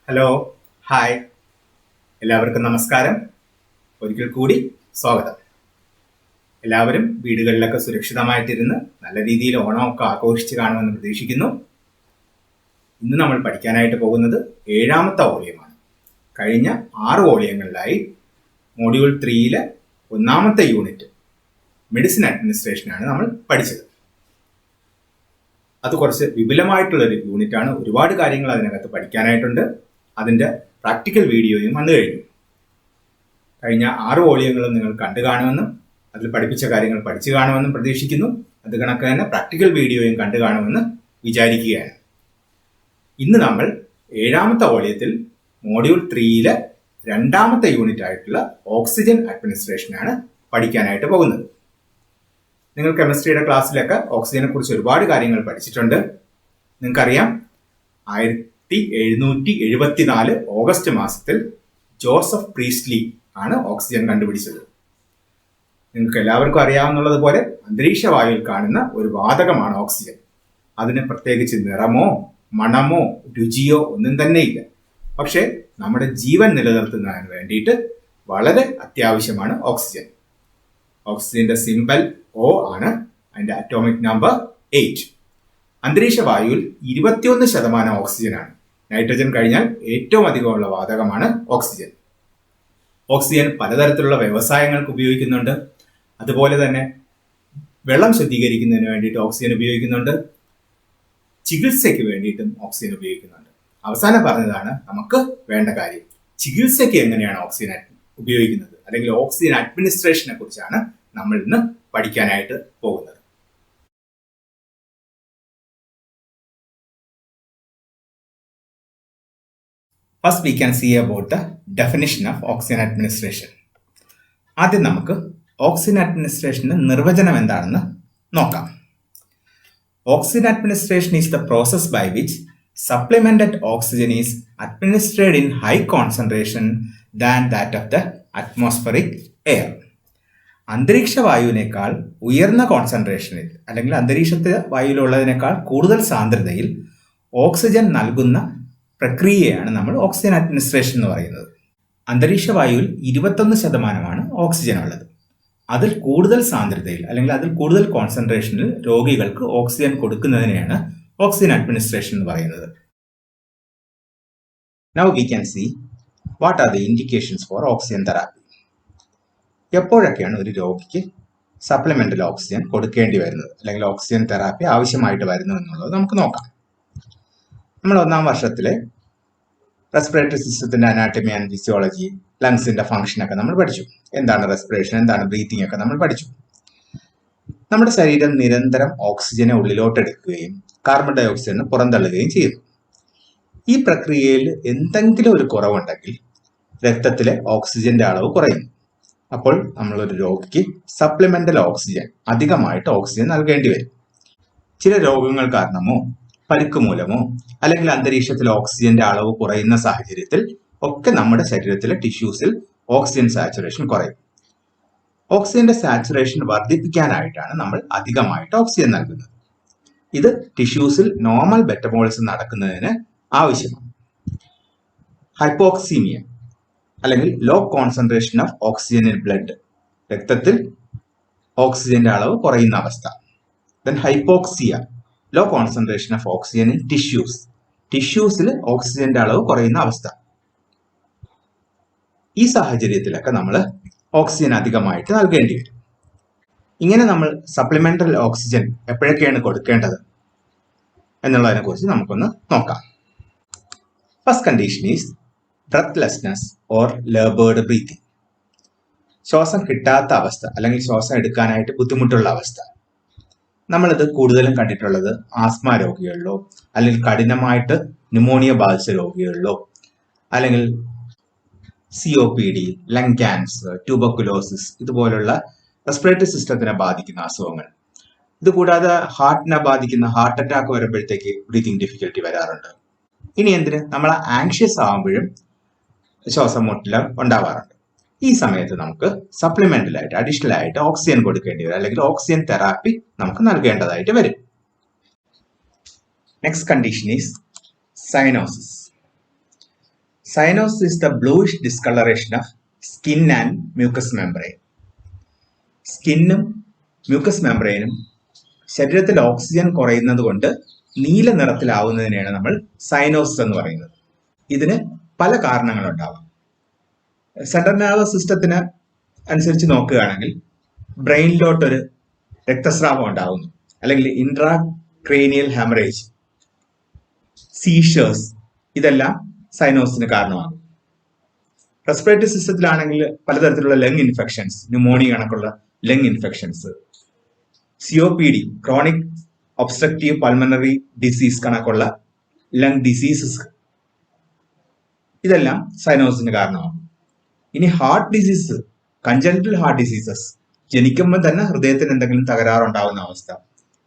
Hello, hi, എല്ലാവർക്കും നമസ്കാരം. ഒരിക്കൽ കൂടി സ്വാഗതം. എല്ലാവരും വീടുകളിലൊക്കെ സുരക്ഷിതമായിട്ടിരുന്ന് നല്ല രീതിയിൽ ഓണമൊക്കെ ആഘോഷിച്ച് കാണുമെന്ന് പ്രതീക്ഷിക്കുന്നു. ഇന്ന് നമ്മൾ പഠിക്കാനായിട്ട് പോകുന്നത് 7ാമത്തെ വോളിയമാണ്. കഴിഞ്ഞ 6 വോളിയങ്ങളിലായി മോഡ്യൂൾ 3-ലെ 1ാമത്തെ യൂണിറ്റ് മെഡിസിൻ അഡ്മിനിസ്ട്രേഷനാണ് നമ്മൾ പഠിച്ചത്. അത് കുറച്ച് വിപുലമായിട്ടുള്ളൊരു യൂണിറ്റാണ്. ഒരുപാട് കാര്യങ്ങൾ അതിനകത്ത് പഠിക്കാനായിട്ടുണ്ട്. അതിൻ്റെ പ്രാക്ടിക്കൽ വീഡിയോയും വന്നു കഴിഞ്ഞു. കഴിഞ്ഞ 6 വോളിയങ്ങളും നിങ്ങൾ കണ്ടു കാണുമെന്നും അതിൽ പഠിപ്പിച്ച കാര്യങ്ങൾ പഠിച്ചു കാണുമെന്നും പ്രതീക്ഷിക്കുന്നു. അത് കണക്ക് തന്നെ പ്രാക്ടിക്കൽ വീഡിയോയും കണ്ടു കാണുമെന്ന് വിചാരിക്കുകയാണ്. ഇന്ന് നമ്മൾ 7ാമത്തെ വോളിയത്തിൽ മോഡ്യൂൾ 3-ലെ 2ാമത്തെ യൂണിറ്റ് ആയിട്ടുള്ള ഓക്സിജൻ അഡ്മിനിസ്ട്രേഷനാണ് പഠിക്കാനായിട്ട് പോകുന്നത്. നിങ്ങൾ കെമിസ്ട്രിയുടെ ക്ലാസ്സിലൊക്കെ ഓക്സിജനെ കുറിച്ച് ഒരുപാട് കാര്യങ്ങൾ പഠിച്ചിട്ടുണ്ട്. നിങ്ങൾക്കറിയാം, 1774 ഓഗസ്റ്റ് മാസത്തിൽ ജോസഫ് പ്രീസ്റ്റ്ലി ആണ് ഓക്സിജൻ കണ്ടുപിടിച്ചത്. നിങ്ങൾക്ക് എല്ലാവർക്കും അറിയാവുന്നതുപോലെ അന്തരീക്ഷ വായുവിൽ കാണുന്ന ഒരു വാതകമാണ് ഓക്സിജൻ. അതിന് പ്രത്യേകിച്ച് നിറമോ മണമോ രുചിയോ ഒന്നും തന്നെ ഇല്ല. പക്ഷേ നമ്മുടെ ജീവൻ നിലനിർത്തുന്നതിന് വേണ്ടിയിട്ട് വളരെ അത്യാവശ്യമാണ് ഓക്സിജൻ. ഓക്സിജന്റെ സിമ്പൽ O ആണ്. അതിന്റെ അറ്റോമിക് നമ്പർ 8. അന്തരീക്ഷ വായുവിൽ 21% ഓക്സിജനാണ്. നൈട്രജൻ കഴിഞ്ഞാൽ ഏറ്റവും അധികമുള്ള വാതകമാണ് ഓക്സിജൻ. ഓക്സിജൻ പലതരത്തിലുള്ള വ്യവസായങ്ങൾക്ക് ഉപയോഗിക്കുന്നുണ്ട്. അതുപോലെ തന്നെ വെള്ളം ശുദ്ധീകരിക്കുന്നതിന് വേണ്ടിയിട്ട് ഓക്സിജൻ ഉപയോഗിക്കുന്നുണ്ട്. ചികിത്സയ്ക്ക് വേണ്ടിയിട്ടും ഓക്സിജൻ ഉപയോഗിക്കുന്നുണ്ട്. അവസാനം പറഞ്ഞതാണ് നമുക്ക് വേണ്ട കാര്യം. ചികിത്സയ്ക്ക് എങ്ങനെയാണ് ഓക്സിജൻ ഉപയോഗിക്കുന്നത്, അല്ലെങ്കിൽ ഓക്സിജൻ അഡ്മിനിസ്ട്രേഷനെ കുറിച്ചാണ് നമ്മൾ ഇന്ന് പഠിക്കാനായിട്ട് പോകുന്നത്. First we can see about the definition of oxygen administration. ആദ്യം നമുക്ക് ഓക്സിജൻ അഡ്മിനിസ്ട്രേഷന്റെ നിർവചനം എന്താണെന്ന് നോക്കാം. Oxygen administration is the process by which supplemented oxygen is administered in high concentration than that of the atmospheric air. അന്തരീക്ഷ വായുവിനേക്കാൾ ഉയർന്ന കോൺസെൻട്രേഷനിൽ, അല്ലെങ്കിൽ അന്തരീക്ഷത്തിലെ വായുവിലുള്ളതിനേക്കാൾ കൂടുതൽ സാന്ദ്രതയിൽ ഓക്സിജൻ നൽകുന്ന പ്രക്രിയയാണ് നമ്മൾ ഓക്സിജൻ അഡ്മിനിസ്ട്രേഷൻ എന്ന് പറയുന്നത്. അന്തരീക്ഷ വായുവിൽ 21% ഓക്സിജൻ ഉള്ളത്. അതിൽ കൂടുതൽ സാന്ദ്രതയിൽ, അല്ലെങ്കിൽ അതിൽ കൂടുതൽ കോൺസെൻട്രേഷനിൽ രോഗികൾക്ക് ഓക്സിജൻ കൊടുക്കുന്നതിനെയാണ് ഓക്സിജൻ അഡ്മിനിസ്ട്രേഷൻ എന്ന് പറയുന്നത്. Now we can see what are the indications for oxygen therapy. എപ്പോഴൊക്കെയാണ് ഒരു രോഗിക്ക് സപ്ലിമെന്റൽ ഓക്സിജൻ കൊടുക്കേണ്ടി വരുന്നത്, അല്ലെങ്കിൽ ഓക്സിജൻ തെറാപ്പി ആവശ്യമായിട്ട് വരുന്നു എന്നുള്ളത് നമുക്ക് നോക്കാം. നമ്മൾ 1ാം വർഷത്തിലെ റെസ്പിറേറ്ററി സിസ്റ്റത്തിന്റെ അനാട്ടമി ആൻഡ് ഫിസിയോളജി, ലങ്സിന്റെ ഫംഗ്ഷനൊക്കെ നമ്മൾ പഠിച്ചു. എന്താണ് റെസ്പിറേഷൻ, എന്താണ് ബ്രീത്തിങ് ഒക്കെ നമ്മൾ പഠിച്ചു. നമ്മുടെ ശരീരം നിരന്തരം ഓക്സിജനെ ഉള്ളിലോട്ടെടുക്കുകയും കാർബൺ ഡൈ ഓക്സൈഡിനെ പുറന്തള്ളുകയും ചെയ്യുന്നു. ഈ പ്രക്രിയയിൽ എന്തെങ്കിലും ഒരു കുറവുണ്ടെങ്കിൽ രക്തത്തിലെ ഓക്സിജന്റെ അളവ് കുറയുന്നു. അപ്പോൾ നമ്മളൊരു രോഗിക്ക് സപ്ലിമെന്റൽ ഓക്സിജൻ, അധികമായിട്ട് ഓക്സിജൻ നൽകേണ്ടി വരും. ചില രോഗങ്ങൾ കാരണമോ പരിക്ക് മൂലമോ, അല്ലെങ്കിൽ അന്തരീക്ഷത്തിൽ ഓക്സിജന്റെ അളവ് കുറയുന്ന സാഹചര്യത്തിൽ ഒക്കെ നമ്മുടെ ശരീരത്തിലെ ടിഷ്യൂസിൽ ഓക്സിജൻ സാച്ചുറേഷൻ കുറയും. ഓക്സിജന്റെ സാച്ചുറേഷൻ വർദ്ധിപ്പിക്കാനായിട്ടാണ് നമ്മൾ അധികമായിട്ട് ഓക്സിജൻ നൽകുന്നത്. ഇത് ടിഷ്യൂസിൽ നോർമൽ മെറ്റബോളിസം നടക്കുന്നതിന് ആവശ്യമാണ്. ഹൈപ്പോക്സീമിയ, അല്ലെങ്കിൽ low concentration of oxygen in blood, രക്തത്തിൽ ഓക്സിജന്റെ അളവ് കുറയുന്ന അവസ്ഥ. Then hypoxia, low concentration of oxygen in tissues, ടിഷ്യൂസിൽ ഓക്സിജന്റെ അളവ് കുറയുന്ന അവസ്ഥ. ഈ സാഹചര്യത്തിലൊക്കെ നമ്മൾ ഓക്സിജൻ അധികമായിട്ട് നൽകേണ്ടി വരും. ഇങ്ങനെ നമ്മൾ സപ്ലിമെന്ററി ഓക്സിജൻ എപ്പോഴൊക്കെയാണ് കൊടുക്കേണ്ടത് എന്നുള്ളതിനെ കുറിച്ച് നമുക്കൊന്ന് നോക്കാം. First condition is breathlessness or laboured breathing. ശ്വാസം കിട്ടാത്ത അവസ്ഥ, അല്ലെങ്കിൽ ശ്വാസം എടുക്കാനായിട്ട് ബുദ്ധിമുട്ടുള്ള അവസ്ഥ. നമ്മളിത് കൂടുതലും കണ്ടിട്ടുള്ളത് ആസ്മ രോഗികളിലോ, അല്ലെങ്കിൽ കഠിനമായിട്ട് ന്യൂമോണിയ ബാധിച്ച രോഗികളിലോ, അല്ലെങ്കിൽ COPD, ലങ് ക്യാൻസർ, ട്യൂബർക്കുലോസിസ്, ഇതുപോലുള്ള റെസ്പിറേറ്ററി സിസ്റ്റത്തിനെ ബാധിക്കുന്ന അസുഖങ്ങൾ. ഇതുകൂടാതെ ഹാർട്ടിനെ ബാധിക്കുന്ന ഹാർട്ട് അറ്റാക്ക് വരുമ്പോഴത്തേക്ക് ബ്രീത്തിങ് ഡിഫിക്കൽറ്റി വരാറുണ്ട്. ഇനി എന്തിന്, നമ്മൾ ആങ്ഷ്യസ് ആകുമ്പോഴും ശ്വാസം മുട്ടൽ ഉണ്ടാവാറുണ്ട്. ഈ സമയത്ത് നമുക്ക് സപ്ലിമെന്റൽ ആയിട്ട്, അഡീഷണൽ ആയിട്ട് ഓക്സിജൻ കൊടുക്കേണ്ടി വരും, അല്ലെങ്കിൽ ഓക്സിജൻ തെറാപ്പി നമുക്ക് നൽകേണ്ടതായിട്ട് വരും. Next condition is cyanosis. Cyanose is the bluish discoloration of skin and mucous membrane. സ്കിന്നും മ്യൂക്കസ് മെംബ്രെയിനും ശരീരത്തിൽ ഓക്സിജൻ കുറയുന്നത് കൊണ്ട് നീല നിറത്തിലാവുന്നതിനെയാണ് നമ്മൾ സൈനോസിസ് എന്ന് പറയുന്നത്. ഇതിന് പല കാരണങ്ങളുണ്ടാവാം. സെൻട്രൽ നെർവസ് സിസ്റ്റത്തിന് അനുസരിച്ച് നോക്കുകയാണെങ്കിൽ ബ്രെയിനിലോട്ടൊരു രക്തസ്രാവം ഉണ്ടാവുന്നു, അല്ലെങ്കിൽ ഇൻട്രാക്രേനിയൽ ഹെമറേജ്, സീഷേഴ്സ്, ഇതെല്ലാം സൈനോസിന് കാരണമാകും. റെസ്പിറേറ്ററി സിസ്റ്റത്തിലാണെങ്കിൽ പലതരത്തിലുള്ള ലങ് ഇൻഫെക്ഷൻസ്, ന്യൂമോണിയ കണക്കുള്ള lung infections, COPD, chronic obstructive pulmonary disease കണക്കുള്ള ലങ് ഡിസീസസ്, ഇതെല്ലാം സൈനോസിന് കാരണമാകും. ഇനി heart disease, congenital heart diseases, ജനിക്കുമ്പോൾ തന്നെ ഹൃദയത്തിന് എന്തെങ്കിലും തകരാറുണ്ടാവുന്ന അവസ്ഥ,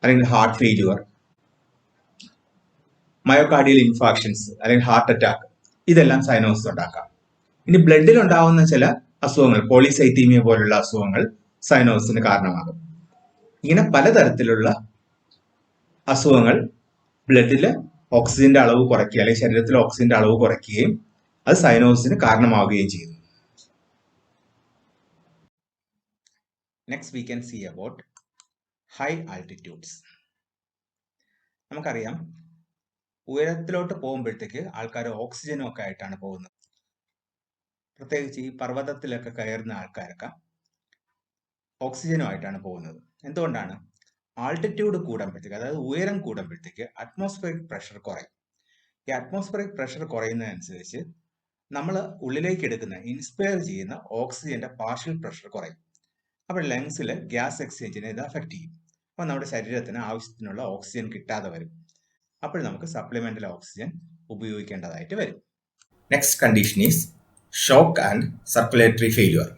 അല്ലെങ്കിൽ ഹാർട്ട് ഫെയിലുവർ, മയോകാർഡിയൽ ഇൻഫാക്ഷൻസ് അല്ലെങ്കിൽ ഹാർട്ട് അറ്റാക്ക്, ഇതെല്ലാം സൈനോസിസ് ഉണ്ടാക്കാം. ഇനി ബ്ലഡിൽ ഉണ്ടാവുന്ന ചില അസുഖങ്ങൾ, പോളിസൈത്തീമിയ പോലുള്ള അസുഖങ്ങൾ സൈനോസിന് കാരണമാകും. ഇങ്ങനെ പലതരത്തിലുള്ള അസുഖങ്ങൾ ബ്ലഡില് ഓക്സിജന്റെ അളവ് കുറയ്ക്കുക, അല്ലെങ്കിൽ ശരീരത്തിൽ ഓക്സിജന്റെ അളവ് കുറയ്ക്കുകയും അത് സൈനോസിന് കാരണമാവുകയും ചെയ്യുന്നു. Next we can see about high altitudes. നമുക്കറിയാം, ഉയരത്തിലോട്ട് പോകുമ്പോഴത്തേക്ക് ആൾക്കാർ ഓക്സിജനും ഒക്കെ ആയിട്ടാണ് പോകുന്നത്. പ്രത്യേകിച്ച് ഈ പർവ്വതത്തിലൊക്കെ കയറുന്ന ആൾക്കാരൊക്കെ ഓക്സിജനുമായിട്ടാണ് പോകുന്നത്. എന്തുകൊണ്ടാണ്? ആൾട്ടിറ്റ്യൂഡ് കൂടുമ്പോഴത്തേക്ക്, അതായത് ഉയരം കൂടുമ്പോഴത്തേക്ക് അറ്റ്മോസ്ഫിയറിക് പ്രഷർ കുറയും. ഈ അറ്റ്മോസ്ഫിയറിക് പ്രഷർ കുറയുന്നതനുസരിച്ച് നമ്മൾ ഉള്ളിലേക്ക് എടുക്കുന്ന, ഇൻസ്പയർ ചെയ്യുന്ന ഓക്സിജന്റെ പാർഷ്യൽ പ്രഷർ കുറയും. അപ്പോൾ ലങ്സിൽ ഗ്യാസ് എക്സ്ചേഞ്ചിനെ ഇത് അഫക്റ്റ് ചെയ്യും. അപ്പോൾ നമ്മുടെ ശരീരത്തിന് ആവശ്യത്തിനുള്ള ഓക്സിജൻ കിട്ടാതെ വരും. അപ്പോൾ നമുക്ക് സപ്ലിമെന്റൽ ഓക്സിജൻ ഉപയോഗിക്കേണ്ടതായിട്ട് വരും. Next condition is shock and circulatory failure.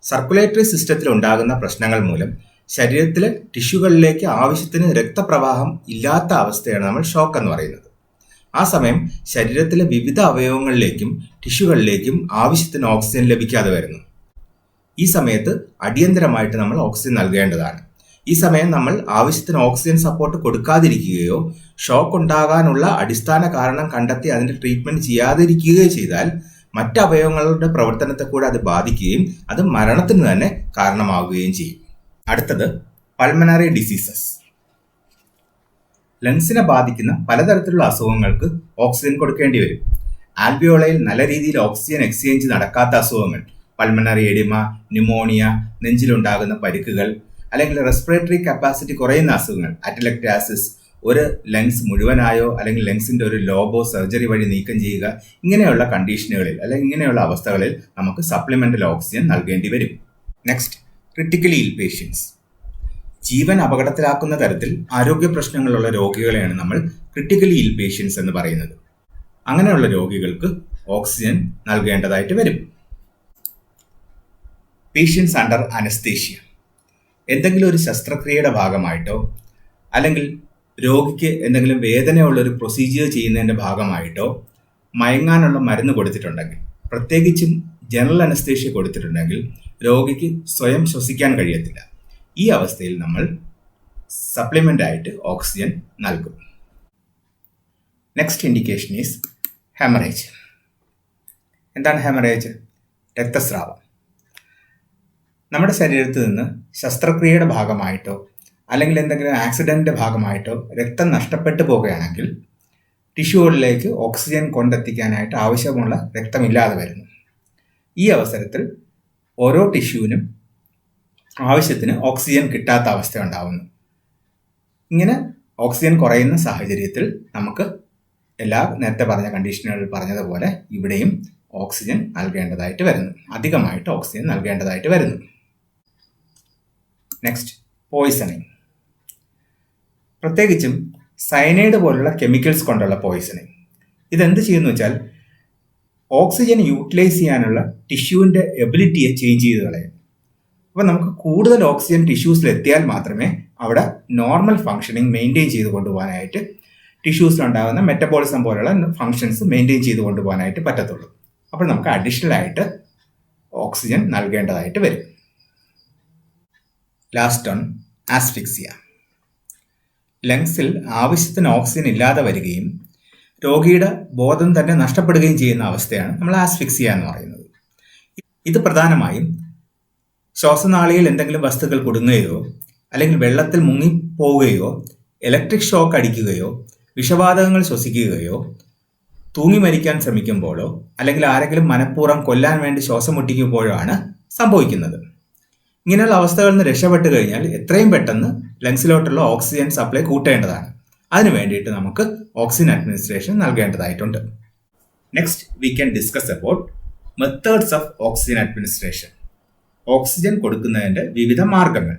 Circulatory സിസ്റ്റത്തിൽ ഉണ്ടാകുന്ന പ്രശ്നങ്ങൾ മൂലം ശരീരത്തിലെ ടിഷ്യൂകളിലേക്ക് ആവശ്യത്തിന് രക്തപ്രവാഹം ഇല്ലാത്ത അവസ്ഥയാണ് നമ്മൾ ഷോക്ക് എന്ന് പറയുന്നത്. ആ സമയം ശരീരത്തിലെ വിവിധ അവയവങ്ങളിലേക്കും ടിഷ്യൂകളിലേക്കും ആവശ്യത്തിന് ഓക്സിജൻ ലഭിക്കാതെ വരുന്നു. ഈ സമയത്ത് അടിയന്തരമായിട്ട് നമ്മൾ ഓക്സിജൻ നൽകേണ്ടതാണ്. ഈ സമയം നമ്മൾ ആവശ്യത്തിന് ഓക്സിജൻ സപ്പോർട്ട് കൊടുക്കാതിരിക്കുകയോ ഷോക്ക് ഉണ്ടാകാനുള്ള അടിസ്ഥാന കാരണം കണ്ടെത്തി അതിന്റെ ട്രീറ്റ്മെന്റ് ചെയ്യാതിരിക്കുകയോ ചെയ്താൽ മറ്റ് അവയവങ്ങളുടെ പ്രവർത്തനത്തെ കൂടെ അത് ബാധിക്കുകയും അത് മരണത്തിന് തന്നെ കാരണമാവുകയും ചെയ്യും. അടുത്തത് പൾമണറി ഡിസീസസ്. ലങ്സിനെ ബാധിക്കുന്ന പലതരത്തിലുള്ള അസുഖങ്ങൾക്ക് ഓക്സിജൻ കൊടുക്കേണ്ടി വരും. ആൽവിയോളയിൽ നല്ല രീതിയിൽ ഓക്സിജൻ എക്സ്ചേഞ്ച് നടക്കാത്ത അസുഖങ്ങൾ, പൾമണറി എഡിമ, ന്യൂമോണിയ, നെഞ്ചിലുണ്ടാകുന്ന പരിക്കുകൾ, അല്ലെങ്കിൽ റെസ്പിറേറ്ററി കപ്പാസിറ്റി കുറയുന്ന അസുഖങ്ങൾ, അറ്റലക്ടാസിസ്, ഒരു ലങ്സ് മുഴുവനായോ അല്ലെങ്കിൽ ലങ്സിന്റെ ഒരു ലോബോ സർജറി വഴി നീക്കം ചെയ്യുക, ഇങ്ങനെയുള്ള കണ്ടീഷനുകളിൽ അല്ലെങ്കിൽ ഇങ്ങനെയുള്ള അവസ്ഥകളിൽ നമുക്ക് സപ്ലിമെന്റൽ ഓക്സിജൻ നൽകേണ്ടി വരും. നെക്സ്റ്റ്, ക്രിട്ടിക്കലി ഇൽ പേഷ്യൻസ്. ജീവൻ അപകടത്തിലാക്കുന്ന തരത്തിൽ ആരോഗ്യ പ്രശ്നങ്ങളുള്ള രോഗികളെയാണ് നമ്മൾ ക്രിട്ടിക്കലി ഇൽ പേഷ്യൻസ് എന്ന് പറയുന്നത്. അങ്ങനെയുള്ള രോഗികൾക്ക് ഓക്സിജൻ നൽകേണ്ടതായിട്ട് വരും. Patients under anaesthesia. എന്തെങ്കിലും ഒരു ശസ്ത്രക്രിയയുടെ ഭാഗമായിട്ടോ അല്ലെങ്കിൽ രോഗിക്ക് എന്തെങ്കിലും വേദനയുള്ള ഒരു പ്രൊസീജിയർ ചെയ്യുന്നതിൻ്റെ ഭാഗമായിട്ടോ മയങ്ങാനുള്ള മരുന്ന് കൊടുത്തിട്ടുണ്ടെങ്കിൽ, പ്രത്യേകിച്ചും ജനറൽ അനസ്തേഷ്യ കൊടുത്തിട്ടുണ്ടെങ്കിൽ രോഗിക്ക് സ്വയം ശ്വസിക്കാൻ കഴിയത്തില്ല. ഈ അവസ്ഥയിൽ നമ്മൾ സപ്ലിമെൻ്റ് ആയിട്ട് ഓക്സിജൻ നൽകും. Next indication is haemorrhage. എന്താണ് ഹെമറേജ്? രക്തസ്രാവം. നമ്മുടെ ശരീരത്തിൽ നിന്ന് ശസ്ത്രക്രിയയുടെ ഭാഗമായിട്ടോ അല്ലെങ്കിൽ എന്തെങ്കിലും ആക്സിഡന്റിന്റെ ഭാഗമായിട്ടോ രക്തം നഷ്ടപ്പെട്ടു പോകുകയാണെങ്കിൽ ടിഷ്യൂകളിലേക്ക് ഓക്സിജൻ കൊണ്ടെത്തിക്കാനായിട്ട് ആവശ്യമുള്ള രക്തമില്ലാതെ വരുന്നു. ഈ അവസരത്തിൽ ഓരോ ടിഷ്യൂവിനും ആവശ്യത്തിന് ഓക്സിജൻ കിട്ടാത്ത അവസ്ഥ ഉണ്ടാവുന്നു. ഇങ്ങനെ ഓക്സിജൻ കുറയുന്ന സാഹചര്യത്തിൽ നമുക്ക് നേരത്തെ പറഞ്ഞ കണ്ടീഷനുകളിൽ പറഞ്ഞതുപോലെ ഇവിടെയും ഓക്സിജൻ നൽകേണ്ടതായിട്ട് വരുന്നു, അധികമായിട്ട് ഓക്സിജൻ നൽകേണ്ടതായിട്ട് വരുന്നു. Next, poisoning. പ്രത്യേകിച്ചും സയനൈഡ് പോലുള്ള കെമിക്കൽസ് കൊണ്ടുള്ള പോയിസണിങ്. ഇതെന്ത് ചെയ്യുന്നു വെച്ചാൽ ഓക്സിജൻ യൂട്ടിലൈസ് ചെയ്യാനുള്ള ടിഷ്യൂവിൻ്റെ എബിലിറ്റിയെ ചേഞ്ച് ചെയ്ത് കളയും. അപ്പോൾ നമുക്ക് കൂടുതൽ ഓക്സിജൻ ടിഷ്യൂസിൽ എത്തിയാൽ മാത്രമേ അവിടെ നോർമൽ ഫങ്ഷനിങ് മെയിൻറ്റെയിൻ ചെയ്ത് കൊണ്ടുപോകാനായിട്ട്, ടിഷ്യൂസിലുണ്ടാകുന്ന മെറ്റബോളിസം പോലുള്ള ഫങ്ഷൻസ് മെയിൻറ്റെയിൻ ചെയ്ത് കൊണ്ടുപോകാനായിട്ട് പറ്റത്തുള്ളൂ. അപ്പോൾ നമുക്ക് അഡീഷണൽ ആയിട്ട് ഓക്സിജൻ നൽകേണ്ടതായിട്ട് വരും. Last on asphyxia. ലങ്സിൽ ആവശ്യത്തിന് ഓക്സിജൻ ഇല്ലാതെ വരികയും രോഗിയുടെ ബോധം തന്നെ നഷ്ടപ്പെടുകയും ചെയ്യുന്ന അവസ്ഥയാണ് നമ്മൾ ആസ്ഫിക്സിയ എന്ന് പറയുന്നത്. ഇത് പ്രധാനമായും ശ്വാസനാളിയിൽ എന്തെങ്കിലും വസ്തുക്കൾ കുടുങ്ങുകയോ അല്ലെങ്കിൽ വെള്ളത്തിൽ മുങ്ങിപ്പോവുകയോ ഇലക്ട്രിക് ഷോക്ക് അടിക്കുകയോ വിഷവാതകങ്ങൾ ശ്വസിക്കുകയോ തൂങ്ങി മരിക്കാൻ ശ്രമിക്കുമ്പോഴോ അല്ലെങ്കിൽ ആരെങ്കിലും മനഃപൂർവ്വം കൊല്ലാൻ വേണ്ടി ശ്വാസം മുട്ടിക്കുമ്പോഴോ ആണ് സംഭവിക്കുന്നത്. ഇങ്ങനെയുള്ള അവസ്ഥകളിൽ നിന്ന് രക്ഷപ്പെട്ട് കഴിഞ്ഞാൽ എത്രയും പെട്ടെന്ന് ലങ്സിലോട്ടുള്ള ഓക്സിജൻ സപ്ലൈ കൂട്ടേണ്ടതാണ്. അതിനു വേണ്ടിയിട്ട് നമുക്ക് ഓക്സിജൻ അഡ്മിനിസ്ട്രേഷൻ നൽകേണ്ടതായിട്ടുണ്ട്. Next we can discuss about methods of oxygen administration. Oxygen കൊടുക്കുന്നതിൻ്റെ വിവിധ മാർഗങ്ങൾ.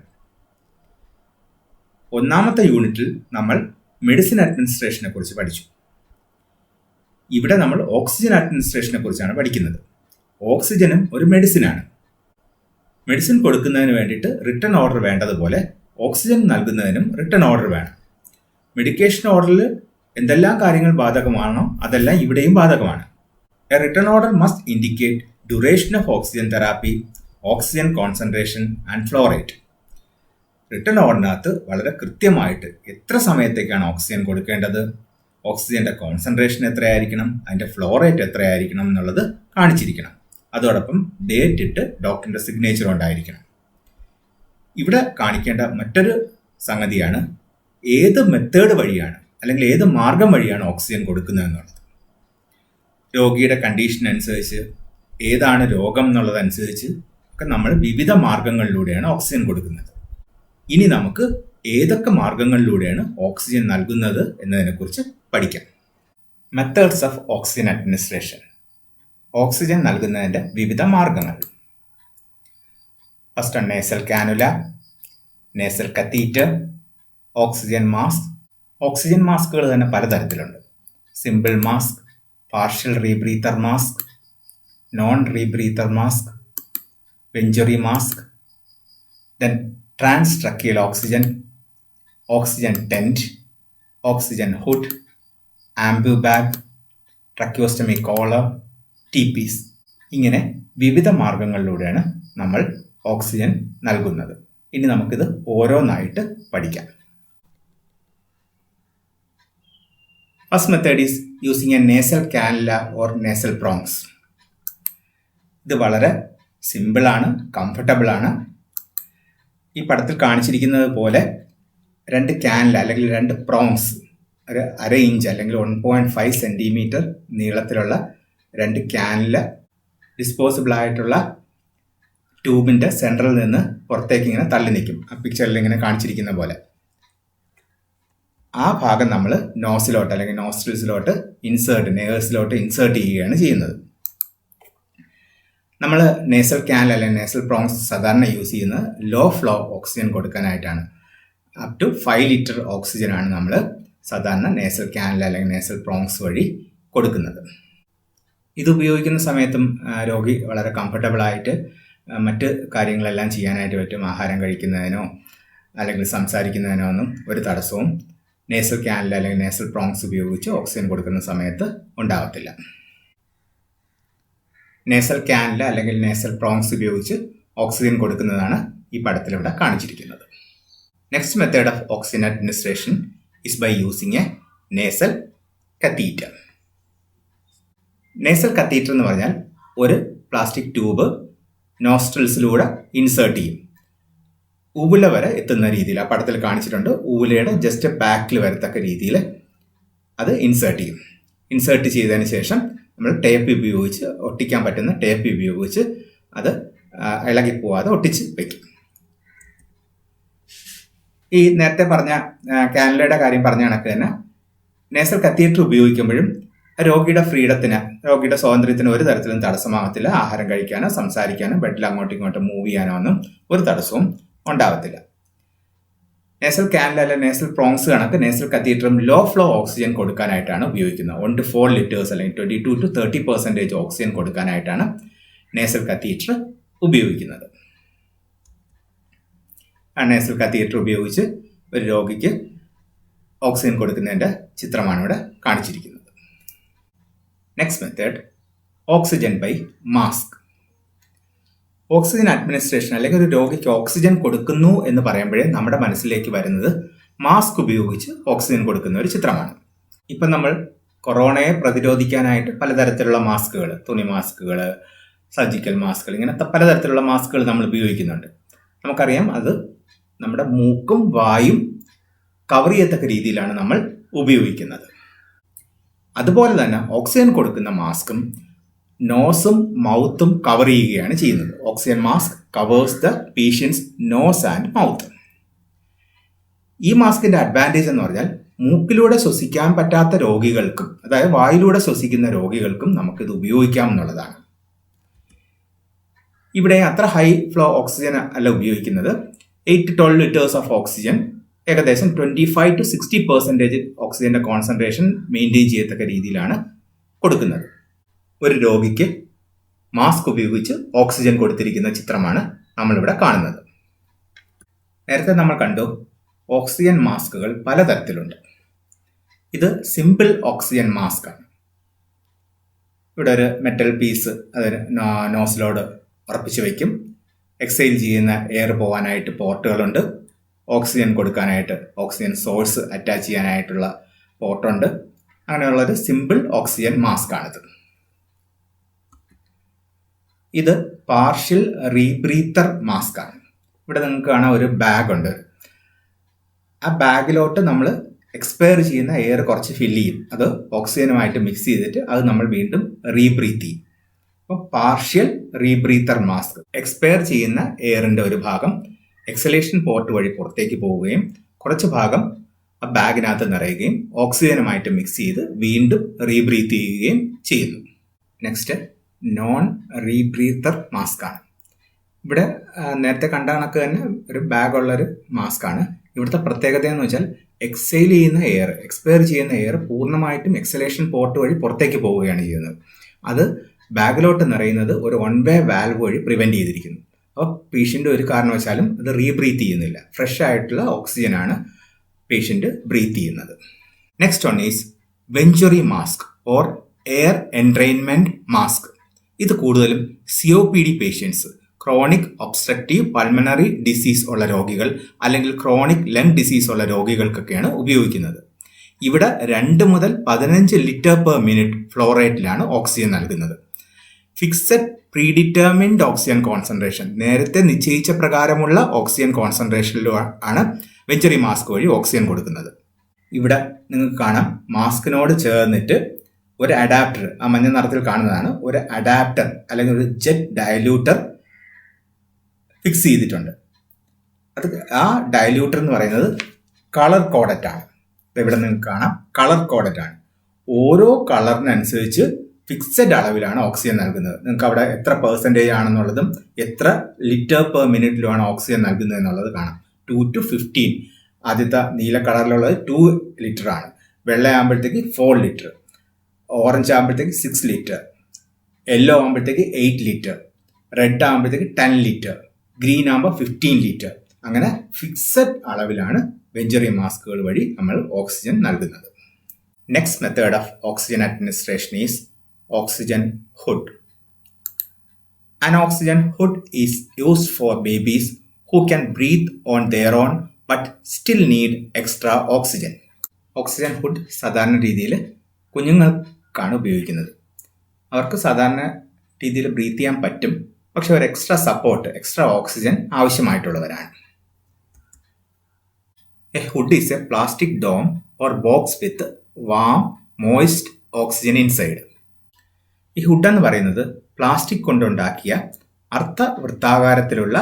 ഒന്നാമത്തെ യൂണിറ്റിൽ നമ്മൾ മെഡിസിൻ അഡ്മിനിസ്ട്രേഷനെ കുറിച്ച് പഠിച്ചു. ഇവിടെ നമ്മൾ ഓക്സിജൻ അഡ്മിനിസ്ട്രേഷനെ കുറിച്ചാണ് പഠിക്കുന്നത്. ഓക്സിജനും ഒരു മെഡിസിനാണ്. മെഡിസിൻ കൊടുക്കുന്നതിന് വേണ്ടിയിട്ട് റിട്ടൺ ഓർഡർ വേണ്ടതുപോലെ ഓക്സിജൻ നൽകുന്നതിനും റിട്ടൺ ഓർഡർ വേണം. മെഡിക്കേഷൻ ഓർഡറിൽ എന്തെല്ലാം കാര്യങ്ങൾ ബാധകമാണോ അതെല്ലാം ഇവിടെയും ബാധകമാണ്. A written order must indicate duration of oxygen therapy, oxygen concentration and flow rate. Written ഓർഡറിനകത്ത് വളരെ കൃത്യമായിട്ട് എത്ര സമയത്തേക്കാണ് ഓക്സിജൻ കൊടുക്കേണ്ടത്, ഓക്സിജന്റെ കോൺസെൻട്രേഷൻ എത്രയായിരിക്കണം, അതിന്റെ ഫ്ലോ റേറ്റ് എത്രയായിരിക്കണം എന്നുള്ളത് കാണിച്ചിരിക്കണം. അതോടൊപ്പം ഡേറ്റ് ഇട്ട് ഡോക്ടറിന്റെ സിഗ്നേച്ചർ ഉണ്ടായിരിക്കണം. ഇവിടെ കാണിക്കേണ്ട മറ്റൊരു സംഗതിയാണ് ഏത് മെത്തേഡ് വഴിയാണ് അല്ലെങ്കിൽ ഏത് മാർഗം വഴിയാണ് ഓക്സിജൻ കൊടുക്കുന്നത് എന്നുള്ളത്. രോഗിയുടെ കണ്ടീഷൻ അനുസരിച്ച് ഏതാണ് രോഗം എന്നുള്ളതനുസരിച്ച് ഒക്കെ നമ്മൾ വിവിധ മാർഗങ്ങളിലൂടെയാണ് ഓക്സിജൻ കൊടുക്കുന്നത്. ഇനി നമുക്ക് ഏതൊക്കെ മാർഗങ്ങളിലൂടെയാണ് ഓക്സിജൻ നൽകുന്നത് എന്നതിനെക്കുറിച്ച് പഠിക്കാം. Methods of oxygen administration. Oxygen നൽകുന്നതിൻ്റെ വിവിധ മാർഗങ്ങൾ. First nasal cannula, nasal catheter, oxygen mask. Oxygen മാസ്കുകൾ തന്നെ പലതരത്തിലുണ്ട്. Simple mask, partial rebreather mask, non rebreather mask, venturi mask, then transtracheal oxygen, oxygen tent, oxygen hood, Ambu bag, tracheostomy collar, TPs. ഇങ്ങനെ വിവിധ മാർഗങ്ങളിലൂടെയാണ് നമ്മൾ oxygen നൽകുന്നത്. ഇനി നമുക്കിത് ഓരോന്നായിട്ട് പഠിക്കാം. First method is using a nasal cannula or nasal prongs. ഇത് വളരെ സിമ്പിളാണ്, കംഫർട്ടബിളാണ്. ഈ പടത്തിൽ കാണിച്ചിരിക്കുന്നത് പോലെ രണ്ട് കാനുല അല്ലെങ്കിൽ രണ്ട് പ്രോങ്സ്, ഒരു 1/2 ഇഞ്ച് അല്ലെങ്കിൽ 1.5 സെൻറ്റിമീറ്റർ നീളത്തിലുള്ള രണ്ട് കാനുല ഡിസ്പോസിബിൾ ആയിട്ടുള്ള ട്യൂബിൻ്റെ സെൻറ്ററിൽ നിന്ന് പുറത്തേക്ക് ഇങ്ങനെ തള്ളി നിൽക്കും. ആ പിക്ചറിൽ ഇങ്ങനെ കാണിച്ചിരിക്കുന്ന പോലെ ആ ഭാഗം നമ്മൾ നോസിലോട്ട് അല്ലെങ്കിൽ നോസ്ട്രിൽസിലോട്ട് നേഴ്സിലോട്ട് ഇൻസേർട്ട് ചെയ്യുകയാണ് ചെയ്യുന്നത്. നമ്മൾ നേസൽ കാനുല അല്ലെങ്കിൽ നേസൽ പ്രോങ്സ് സാധാരണ യൂസ് ചെയ്യുന്നത് ലോ ഫ്ലോ ഓക്സിജൻ കൊടുക്കാനായിട്ടാണ്. അപ് ടു 5 ലിറ്റർ ഓക്സിജനാണ് നമ്മൾ സാധാരണ നേസൽ കാനുല അല്ലെങ്കിൽ നേസൽ പ്രോങ്സ് വഴി കൊടുക്കുന്നത്. ഇത് ഉപയോഗിക്കുന്ന സമയത്തും രോഗി വളരെ കംഫർട്ടബിളായിട്ട് മറ്റ് കാര്യങ്ങളെല്ലാം ചെയ്യാനായിട്ട് പറ്റും. ആഹാരം കഴിക്കുന്നതിനോ അല്ലെങ്കിൽ സംസാരിക്കുന്നതിനോ ഒന്നും ഒരു തടസ്സവും നേസൽ കാനുല അല്ലെങ്കിൽ നേസൽ പ്രോങ്സ് ഉപയോഗിച്ച് ഓക്സിജൻ കൊടുക്കുന്ന സമയത്ത് ഉണ്ടാകത്തില്ല. നേസൽ കാനുല അല്ലെങ്കിൽ നേസൽ പ്രോങ്സ് ഉപയോഗിച്ച് ഓക്സിജൻ കൊടുക്കുന്നതാണ് ഈ പടത്തിലിവിടെ കാണിച്ചിരിക്കുന്നത്. Next method of oxygen administration is by using a nasal catheter. Nasal catheter എന്ന് പറഞ്ഞാൽ ഒരു പ്ലാസ്റ്റിക് ട്യൂബ് നോസ്ട്രിൽസിലൂടെ ഇൻസേർട്ട് ചെയ്യും. ഊവുല വരെ എത്തുന്ന രീതിയിൽ ആ പടത്തിൽ കാണിച്ചിട്ടുണ്ട്. ഊവുലയുടെ ജസ്റ്റ് ബാക്കിൽ വരത്തക്ക രീതിയിൽ അത് ഇൻസേർട്ട് ചെയ്യും. ഇൻസേർട്ട് ചെയ്തതിന് ശേഷം നമ്മൾ ടേപ്പ് ഉപയോഗിച്ച് ഒട്ടിക്കാൻ പറ്റുന്ന ടേപ്പ് ഉപയോഗിച്ച് അത് ഇളകിപ്പോവാതെ ഒട്ടിച്ച് വയ്ക്കും. ഈ നേരത്തെ പറഞ്ഞ കാനുലയുടെ കാര്യം പറഞ്ഞ കണക്ക് തന്നെ നേസൽ കത്തീറ്റർ ഉപയോഗിക്കുമ്പോഴും രോഗിയുടെ ഫ്രീഡത്തിന്, രോഗിയുടെ സ്വാതന്ത്ര്യത്തിന് ഒരു തരത്തിലും തടസ്സമാകത്തില്ല. ആഹാരം കഴിക്കാനോ സംസാരിക്കാനോ ബെഡിൽ അങ്ങോട്ടും ഇങ്ങോട്ടും മൂവ് ചെയ്യാനോ ഒന്നും ഒരു തടസ്സവും ഉണ്ടാകത്തില്ല. നേസൽ കാനുല അല്ലെ നേസൽ പ്രോങ്സ് കണക്ക് നേസൽ കത്തീറ്ററും ലോ ഫ്ലോ ഓക്സിജൻ കൊടുക്കാനായിട്ടാണ് ഉപയോഗിക്കുന്നത്. 1 to 4 ലിറ്റേഴ്സ് അല്ലെങ്കിൽ 22 to 30% ഓക്സിജൻ കൊടുക്കാനായിട്ടാണ് നേസൽ കത്തീറ്റർ ഉപയോഗിക്കുന്നത്. ആ നേസൽ കത്തീറ്റർ ഉപയോഗിച്ച് ഒരു രോഗിക്ക് ഓക്സിജൻ കൊടുക്കുന്നതിൻ്റെ ചിത്രമാണ് ഇവിടെ കാണിച്ചിരിക്കുന്നത്. Next method oxygen by mask. Oxygen administration അല്ലെങ്കിൽ ഒരു രോഗിക്ക് ഓക്സിജൻ കൊടുക്കുന്നു എന്ന് പറയുമ്പോഴേ നമ്മുടെ മനസ്സിലേക്ക് വരുന്നത് മാസ്ക് ഉപയോഗിച്ച് ഓക്സിജൻ കൊടുക്കുന്ന ഒരു ചിത്രമാണ്. ഇപ്പം നമ്മൾ കൊറോണയെ പ്രതിരോധിക്കാനായിട്ട് പലതരത്തിലുള്ള മാസ്കുകൾ, തുണി മാസ്കുകൾ, സർജിക്കൽ മാസ്കുകൾ, ഇങ്ങനത്തെ പലതരത്തിലുള്ള മാസ്കുകൾ നമ്മൾ ഉപയോഗിക്കുന്നുണ്ട്. നമുക്കറിയാം അത് നമ്മുടെ മൂക്കും വായും കവർ ചെയ്യത്തക്ക രീതിയിലാണ് നമ്മൾ ഉപയോഗിക്കുന്നത്. അതുപോലെ തന്നെ ഓക്സിജൻ കൊടുക്കുന്ന മാസ്കും നോസും മൗത്തും കവർ ചെയ്യുകയാണ് ചെയ്യുന്നത്. Oxygen mask covers the patients nose and mouth. ഈ മാസ്കിന്റെ അഡ്വാൻറ്റേജ് എന്ന് പറഞ്ഞാൽ മൂക്കിലൂടെ ശ്വസിക്കാൻ പറ്റാത്ത രോഗികൾക്കും, അതായത് വായിലൂടെ ശ്വസിക്കുന്ന രോഗികൾക്കും നമുക്കിത് ഉപയോഗിക്കാം എന്നുള്ളതാണ്. ഇവിടെ അത്ര ഹൈ ഫ്ലോ ഓക്സിജൻ അല്ല ഉപയോഗിക്കുന്നത്. 8 to 12 liters ഓഫ് ഓക്സിജൻ, ഏകദേശം 25 to 60% ഓക്സിജന്റെ കോൺസെൻട്രേഷൻ മെയിൻറ്റെയിൻ ചെയ്യത്തക്ക രീതിയിലാണ് കൊടുക്കുന്നത്. ഒരു രോഗിക്ക് മാസ്ക് ഉപയോഗിച്ച് ഓക്സിജൻ കൊടുത്തിരിക്കുന്ന ചിത്രമാണ് നമ്മളിവിടെ കാണുന്നത്. നേരത്തെ നമ്മൾ കണ്ടു ഓക്സിജൻ മാസ്കുകൾ പലതരത്തിലുണ്ട്. ഇത് സിമ്പിൾ ഓക്സിജൻ മാസ്ക് ആണ്. ഇവിടെ ഒരു മെറ്റൽ പീസ് അതിന് നോസിലോട് ഉറപ്പിച്ച് വയ്ക്കും. എക്സൈൽ ചെയ്യുന്ന എയർ പോകാനായിട്ട് പോർട്ടുകളുണ്ട്. ഓക്സിജൻ കൊടുക്കാനായിട്ട് ഓക്സിജൻ സോഴ്സ് അറ്റാച്ച് ചെയ്യാനായിട്ടുള്ള പോർട്ടുണ്ട്. അങ്ങനെയുള്ളൊരു സിമ്പിൾ ഓക്സിജൻ മാസ്ക് ആണിത്. ഇത് പാർഷ്യൽ റീബ്രീത്തർ മാസ്ക് ആണ്. ഇവിടെ നിങ്ങൾക്ക് കാണാൻ ഒരു ബാഗ് ഉണ്ട്. ആ ബാഗിലോട്ട് നമ്മൾ എക്സ്പയർ ചെയ്യുന്ന എയർ കുറച്ച് ഫില്ല് ചെയ്യും. അത് ഓക്സിജനുമായിട്ട് മിക്സ് ചെയ്തിട്ട് അത് നമ്മൾ വീണ്ടും റീബ്രീത്ത് ചെയ്യും. അപ്പോൾ പാർഷ്യൽ റീബ്രീത്തർ മാസ്ക്, എക്സ്പയർ ചെയ്യുന്ന എയറിൻ്റെ ഒരു ഭാഗം എക്സലേഷൻ പോർട്ട് വഴി പുറത്തേക്ക് പോവുകയും കുറച്ച് ഭാഗം ആ ബാഗിനകത്ത് നിറയുകയും ഓക്സിജനുമായിട്ട് മിക്സ് ചെയ്ത് വീണ്ടും റീബ്രീത്ത് ചെയ്യുകയും ചെയ്യുന്നു. നെക്സ്റ്റ് നോൺ റീബ്രീത്തർ മാസ്ക് ആണ്. ഇവിടെ നേരത്തെ കണ്ട കണക്ക് തന്നെ ഒരു ബാഗുള്ളൊരു മാസ്ക് ആണ്. ഇവിടുത്തെ പ്രത്യേകത എന്ന് വെച്ചാൽ എക്സൈൽ ചെയ്യുന്ന എയർ, എക്സ്പയർ ചെയ്യുന്ന എയർ പൂർണ്ണമായിട്ടും എക്സലേഷൻ പോർട്ട് വഴി പുറത്തേക്ക് പോവുകയാണ് ചെയ്യുന്നത്. അത് ബാഗിലോട്ട് നിറയുന്നത് ഒരു 1-way വാൽവ് വഴി പ്രിവെൻറ്റ് ചെയ്തിരിക്കുന്നു. അപ്പോൾ പേഷ്യൻ്റ് ഒരു കാരണവശാലും അത് റീബ്രീത്ത് ചെയ്യുന്നില്ല. ഫ്രഷ് ആയിട്ടുള്ള ഓക്സിജനാണ് പേഷ്യൻ്റ് ബ്രീത്ത് ചെയ്യുന്നത്. Next one is venturi mask or air entrainment mask. ഇത് കൂടുതലും COPD patients, chronic obstructive pulmonary disease ഉള്ള രോഗികൾ അല്ലെങ്കിൽ ക്രോണിക് ലങ് ഡിസീസ് ഉള്ള രോഗികൾക്കൊക്കെയാണ് ഉപയോഗിക്കുന്നത്. ഇവിടെ 2 മുതൽ 15 ലിറ്റർ പെർ മിനിറ്റ് ഫ്ലോ റേറ്റിലാണ് ഓക്സിജൻ നൽകുന്നത്. ഫിക്സഡ് പ്രീഡിറ്റർമിൻഡ് ഓക്സിജൻ കോൺസെൻട്രേഷൻ, നേരത്തെ നിശ്ചയിച്ച പ്രകാരമുള്ള ഓക്സിജൻ കോൺസെൻട്രേഷനിലാണ് വെഞ്ചറി മാസ്ക് വഴി ഓക്സിജൻ കൊടുക്കുന്നത്. ഇവിടെ നിങ്ങൾക്ക് കാണാം മാസ്കിനോട് ചേർന്നിട്ട് ഒരു അഡാപ്റ്റർ, ആ മഞ്ഞ നിറത്തിൽ കാണുന്നതാണ്, ഒരു അഡാപ്റ്റർ അല്ലെങ്കിൽ ഒരു ജെറ്റ് ഡയലൂട്ടർ ഫിക്സ് ചെയ്തിട്ടുണ്ട്. അത് ആ ഡയലൂട്ടർ എന്ന് പറയുന്നത് കളർ കോഡറ്റ് ആണ്. ഇവിടെ നിങ്ങൾക്ക് കാണാം കളർ കോഡറ്റ് ആണ്. ഓരോ കളറിനനുസരിച്ച് ഫിക്സഡ് അളവിലാണ് ഓക്സിജൻ നൽകുന്നത്. നിങ്ങൾക്ക് അവിടെ എത്ര പെർസെൻറ്റേജ് ആണെന്നുള്ളതും എത്ര ലിറ്റർ പെർ മിനിറ്റിലുമാണ് ഓക്സിജൻ നൽകുന്നത് എന്നുള്ളത് കാണാം. 2 to 15. ആദ്യത്തെ നീല കളറിലുള്ളത് 2 ലിറ്റർ ആണ്. വെള്ള ആകുമ്പോഴത്തേക്ക് 4 ലിറ്റർ, ഓറഞ്ച് ആകുമ്പോഴത്തേക്ക് 6 ലിറ്റർ, യെല്ലോ ആകുമ്പോഴത്തേക്ക് 8 ലിറ്റർ, റെഡ് ആകുമ്പോഴത്തേക്ക് 10 ലിറ്റർ, ഗ്രീൻ ആകുമ്പോൾ 15 ലിറ്റർ. അങ്ങനെ ഫിക്സഡ് അളവിലാണ് വെഞ്ചറി മാസ്കുകൾ വഴി നമ്മൾ ഓക്സിജൻ നൽകുന്നത്. Next method of oxygen administration is oxygen hood. An oxygen hood is used for babies who can breathe on their own but still need extra oxygen. Oxygen hood സാധാരണ രീതിയിൽ കുഞ്ഞുങ്ങൾക്കാണ് ഉപയോഗിക്കുന്നത്. അവർക്ക് സാധാരണ രീതിയിൽ ബ്രീത്ത് ചെയ്യാൻ പറ്റും, പക്ഷെ ഒരു എക്സ്ട്രാ സപ്പോർട്ട്, എക്സ്ട്രാ ഓക്സിജൻ ആവശ്യമായിട്ടുള്ളവരാണ്. A hood is a plastic dome or box with warm moist oxygen inside. ഈ ഹുഡ് എന്ന് പറയുന്നത് പ്ലാസ്റ്റിക് കൊണ്ടുണ്ടാക്കിയ അർദ്ധവൃത്താകാരത്തിലുള്ള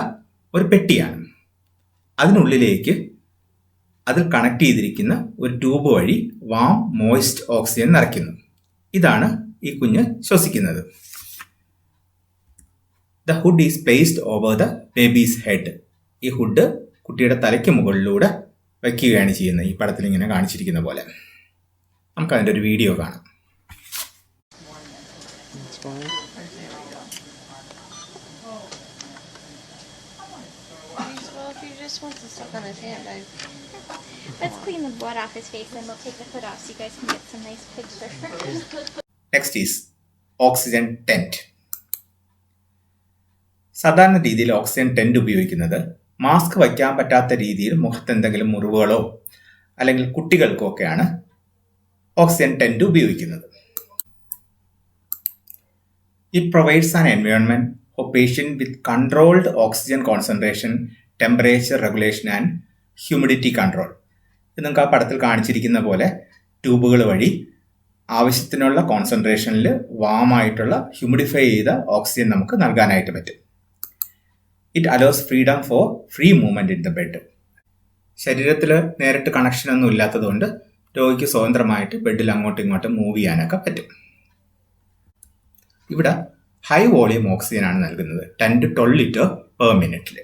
ഒരു പെട്ടിയാണ്. അതിനുള്ളിലേക്ക് അതിൽ കണക്ട് ചെയ്തിരിക്കുന്ന ഒരു ട്യൂബ് വഴി വാം മോയിസ്റ്റ് ഓക്സിജൻ നിറയ്ക്കുന്നു. ഇതാണ് ഈ കുഞ്ഞ് ശ്വസിക്കുന്നത്. The hood is placed over the baby's head. ഈ ഹുഡ് കുട്ടിയുടെ തലയ്ക്ക് മുകളിലൂടെ വയ്ക്കുകയാണ് ചെയ്യുന്നത്. ഈ പടത്തിൽ ഇങ്ങനെ കാണിച്ചിരിക്കുന്ന പോലെ. നമുക്ക് അതിൻ്റെ ഒരു വീഡിയോ കാണാം. Let's clean the blood off his face and we'll take the hood off so you guys can get some nice pictures. Next is oxygen tent. സാധാരണ രീതിയിൽ ഓക്സിജൻ ടെന്റ് ഉപയോഗിക്കുന്നത് മാസ്ക് വയ്ക്കാൻ പറ്റാത്ത രീതിയിൽ മുഖത്ത് എന്തെങ്കിലും മുറിവുകളോ അല്ലെങ്കിൽ കുട്ടികൾക്കോ ഒക്കെയാണ് ഓക്സിജൻ 10 ഉപയോഗിക്കുന്നത്. It provides an environment for patient with controlled oxygen concentration, temperature regulation and humidity control. ഇത് നിങ്ങൾക്ക് ആ പടത്തിൽ കാണിച്ചിരിക്കുന്ന പോലെ ട്യൂബുകൾ വഴി ആവശ്യത്തിനുള്ള കോൺസെൻട്രേഷനിൽ വാമായിട്ടുള്ള ഹ്യൂമിഡിഫൈ ചെയ്ത ഓക്സിജൻ നമുക്ക് നൽകാനായിട്ട് പറ്റും. It allows freedom for free movement in the bed. ശരീരത്തിൽ നേരിട്ട് കണക്ഷനൊന്നും ഇല്ലാത്തതുകൊണ്ട് രോഗിക്ക് സ്വതന്ത്രമായിട്ട് ബെഡിൽ അങ്ങോട്ടും ഇങ്ങോട്ടും മൂവ് ചെയ്യാനൊക്കെ പറ്റും. ഇവിടെ ഹൈ വോളിയം ഓക്സിജൻ ആണ് നൽകുന്നത്, 10 to 12 ലിറ്റർ പെർ മിനിറ്റിൽ.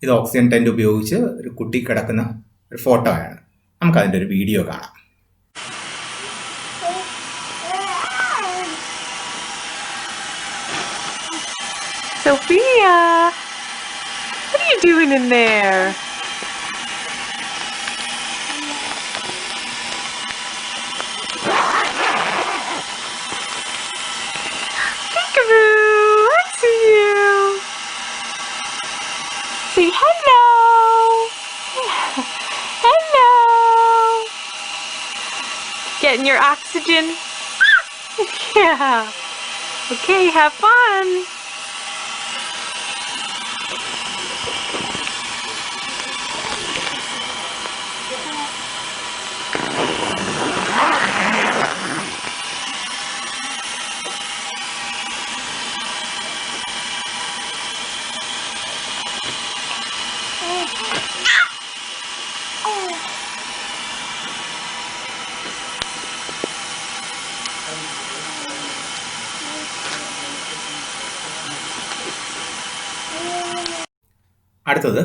ഇത് ഓക്സിജൻ ടെൻറ്റ് ഉപയോഗിച്ച് ഒരു കുട്ടി കിടക്കുന്ന ഒരു ഫോട്ടോ ആണ്. നമുക്കതിൻ്റെ ഒരു വീഡിയോ കാണാം. Sophia, what are you doing in there? Peekaboo, I see you. Say hello. Hello. Getting your oxygen? Yeah. Okay, have fun. അടുത്തത്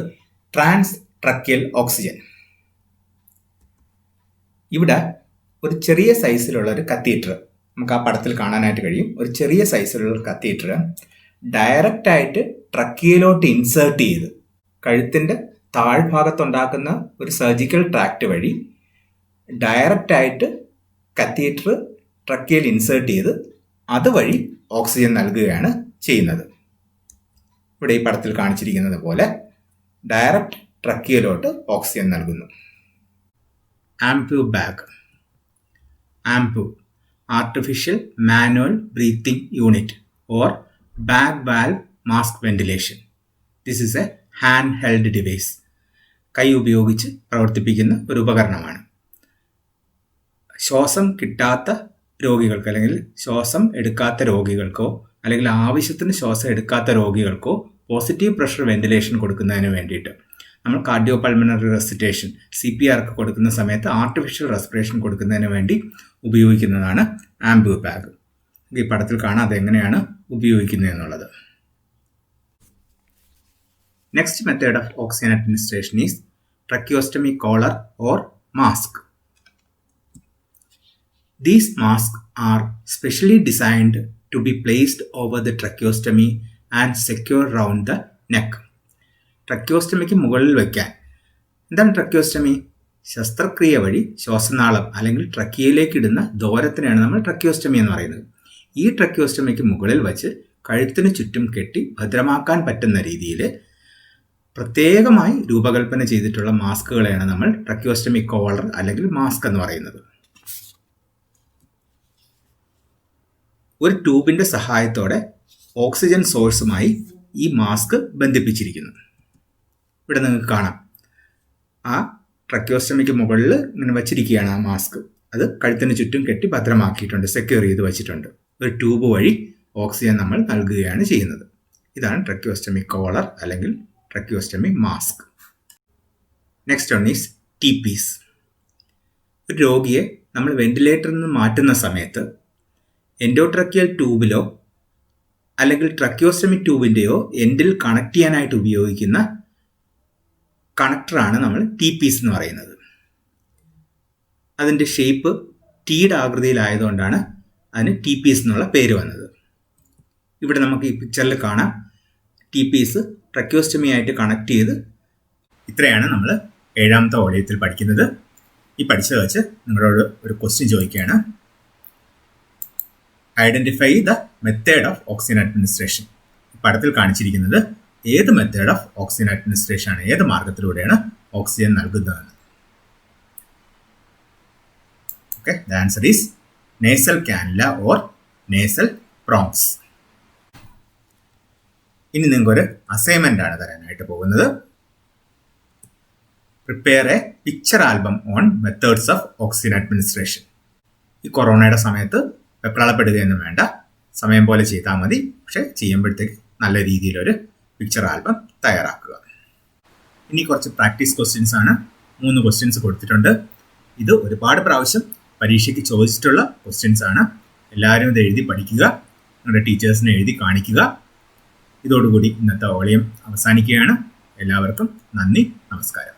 ട്രാൻസ് ട്രക്കിയൽ ഓക്സിജൻ. ഇവിടെ ഒരു ചെറിയ സൈസിലുള്ള ഒരു കത്തീറ്റർ നമുക്ക് ആ പടത്തിൽ കാണാനായിട്ട് കഴിയും. ഒരു ചെറിയ സൈസിലുള്ള കത്തീറ്റർ ഡയറക്റ്റായിട്ട് ട്രക്കിയയിലോട്ട് ഇൻസേർട്ട് ചെയ്ത് കഴുത്തിൻ്റെ താഴ്ഭാഗത്തുണ്ടാക്കുന്ന ഒരു സർജിക്കൽ ട്രാക്ട് വഴി ഡയറക്റ്റായിട്ട് കത്തീറ്റർ ട്രക്കിയയിൽ ഇൻസേർട്ട് ചെയ്ത് അതുവഴി ഓക്സിജൻ നൽകുകയാണ് ചെയ്യുന്നത്. ഇവിടെ ഈ പടത്തിൽ കാണിച്ചിരിക്കുന്നത് പോലെ ഡയറക്റ്റ് ട്രക്കിയയിലോട്ട് ഓക്സിജൻ നൽകുന്നു. Ambu bag. Ambu artificial manual breathing unit or bag valve mask ventilation. This is a hand held device. കൈ ഉപയോഗിച്ച് പ്രവർത്തിപ്പിക്കുന്ന ഒരു ഉപകരണമാണ്. ശ്വാസം കിട്ടാത്ത രോഗികൾക്ക് അല്ലെങ്കിൽ ശ്വാസം എടുക്കാത്ത രോഗികൾക്കോ അല്ലെങ്കിൽ ആവശ്യത്തിന് ശ്വാസം എടുക്കാത്ത രോഗികൾക്കോ പോസിറ്റീവ് പ്രഷർ വെന്റിലേഷൻ കൊടുക്കുന്നതിന് വേണ്ടിയിട്ട് നമ്മൾ കാർഡിയോ പൾമണറി റെസിറ്റേഷൻ CPR ഒക്കെ കൊടുക്കുന്ന സമയത്ത് ആർട്ടിഫിഷ്യൽ റെസ്പിറേഷൻ കൊടുക്കുന്നതിന് വേണ്ടി ഉപയോഗിക്കുന്നതാണ് ആംബ്യൂ ബാഗ്. ഈ പടത്തിൽ കാണാം അതെങ്ങനെയാണ് ഉപയോഗിക്കുന്നത് എന്നുള്ളത്. Next method of oxygen administration is tracheostomy collar or mask. These masks are specially designed to be placed over the tracheostomy and secure round the neck. ട്രക്കിയോസ്റ്റമിക്ക് മുകളിൽ വയ്ക്കാൻ. എന്താണ് ട്രക്കിയോസ്റ്റമി? ശസ്ത്രക്രിയ വഴി ശ്വാസനാളം അല്ലെങ്കിൽ ട്രക്കിയയിലേക്ക് ഇടുന്ന ദൂരത്തിനാണ് നമ്മൾ ട്രക്കിയോസ്റ്റമി എന്ന് പറയുന്നത്. ഈ ട്രക്കിയോസ്റ്റമിക്ക് മുകളിൽ വച്ച് കഴുത്തിന് ചുറ്റും കെട്ടി ഭദ്രമാക്കാൻ പറ്റുന്ന രീതിയിൽ പ്രത്യേകമായി രൂപകൽപ്പന ചെയ്തിട്ടുള്ള മാസ്കുകളെയാണ് നമ്മൾ ട്രക്കിയോസ്റ്റമി കോളർ അല്ലെങ്കിൽ മാസ്ക് എന്ന് പറയുന്നത്. ഒരു ട്യൂബിൻ്റെ സഹായത്തോടെ ഓക്സിജൻ സോഴ്സുമായി ഈ മാസ്ക് ബന്ധിപ്പിച്ചിരിക്കുന്നു. ഇവിടെ നിങ്ങൾക്ക് കാണാം ആ ട്രക്കിയോസ്റ്റമിക്ക് മുകളിൽ ഇങ്ങനെ വച്ചിരിക്കുകയാണ് ആ മാസ്ക്. അത് കഴുത്തിന് ചുറ്റും കെട്ടി ഭദ്രമാക്കിയിട്ടുണ്ട്, സെക്യൂർ ചെയ്ത് വെച്ചിട്ടുണ്ട്. ഒരു ട്യൂബ് വഴി ഓക്സിജൻ നമ്മൾ നൽകുകയാണ് ചെയ്യുന്നത്. ഇതാണ് ട്രക്കിയോസ്റ്റമി കോളർ അല്ലെങ്കിൽ tracheostomy mask. Next one is TPs. ഒരു രോഗിയെ നമ്മൾ വെന്റിലേറ്ററിൽ നിന്ന് മാറ്റുന്ന സമയത്ത് എൻഡോട്രക്കിയൽ ട്യൂബിലോ അല്ലെങ്കിൽ ട്രക്കിയോസ്റ്റമി ട്യൂബിൻ്റെയോ എൻഡിൽ കണക്ട് ചെയ്യാനായിട്ട് ഉപയോഗിക്കുന്ന കണക്ടറാണ് നമ്മൾ TPs എന്ന് പറയുന്നത്. അതിൻ്റെ ഷേപ്പ് ടീയുടെ ആകൃതിയിലായതുകൊണ്ടാണ് അതിന് TPs എന്നുള്ള പേര് വന്നത്. ഇവിടെ നമുക്ക് ഈ പിക്ചറിൽ കാണാം TPs ട്രക്കിയോസ്റ്റമി ആയിട്ട് കണക്ട് ചെയ്ത്. ഇത്രയാണ് നമ്മൾ 7ാമത്തെ ഓഡിയത്തിൽ പഠിക്കുന്നത്. ഈ പഠിച്ചത് വെച്ച് നിങ്ങളോട് ഒരു ക്വസ്റ്റ്യൻ ചോദിക്കുകയാണ്. Identify the method of oxygen administration. പടത്തിൽ കാണിച്ചിരിക്കുന്നത് ഏത് മെത്തേഡ് ഓഫ് ഓക്സിജൻ അഡ്മിനിസ്ട്രേഷൻ ആണ്, ഏത് മാർഗത്തിലൂടെയാണ് ഓക്സിജൻ നൽകുന്നതെന്ന്. Okay, the answer is nasal cannula or nasal prongs. ഇനി നിങ്ങൾക്കൊരു അസൈൻമെന്റ് ആണ് തരാനായിട്ട് പോകുന്നത്. Prepare A picture album on methods of oxygen administration. ഈ കൊറോണയുടെ സമയത്ത് വെപ്രാളപ്പെടുകയൊന്നും വേണ്ട, സമയം പോലെ ചെയ്താൽ മതി. പക്ഷെ ചെയ്യുമ്പോഴത്തേക്ക് നല്ല രീതിയിലൊരു പിക്ചർ ആൽബം തയ്യാറാക്കുക. ഇനി കുറച്ച് പ്രാക്ടീസ് ക്വസ്റ്റ്യൻസ് ആണ്. 3 ക്വസ്റ്റ്യൻസ് കൊടുത്തിട്ടുണ്ട്. ഇത് ഒരുപാട് പ്രാവശ്യം പരീക്ഷയ്ക്ക് ചോദിച്ചിട്ടുള്ള ക്വസ്റ്റ്യൻസ് ആണ്. എല്ലാവരും ഇത് എഴുതി പഠിക്കുക, നിങ്ങളുടെ ടീച്ചേഴ്സിനെ എഴുതി കാണിക്കുക. ഇതോടുകൂടി ഇന്നത്തെ വോളിയം അവസാനിക്കുകയാണ്. എല്ലാവർക്കും നന്ദി, നമസ്കാരം.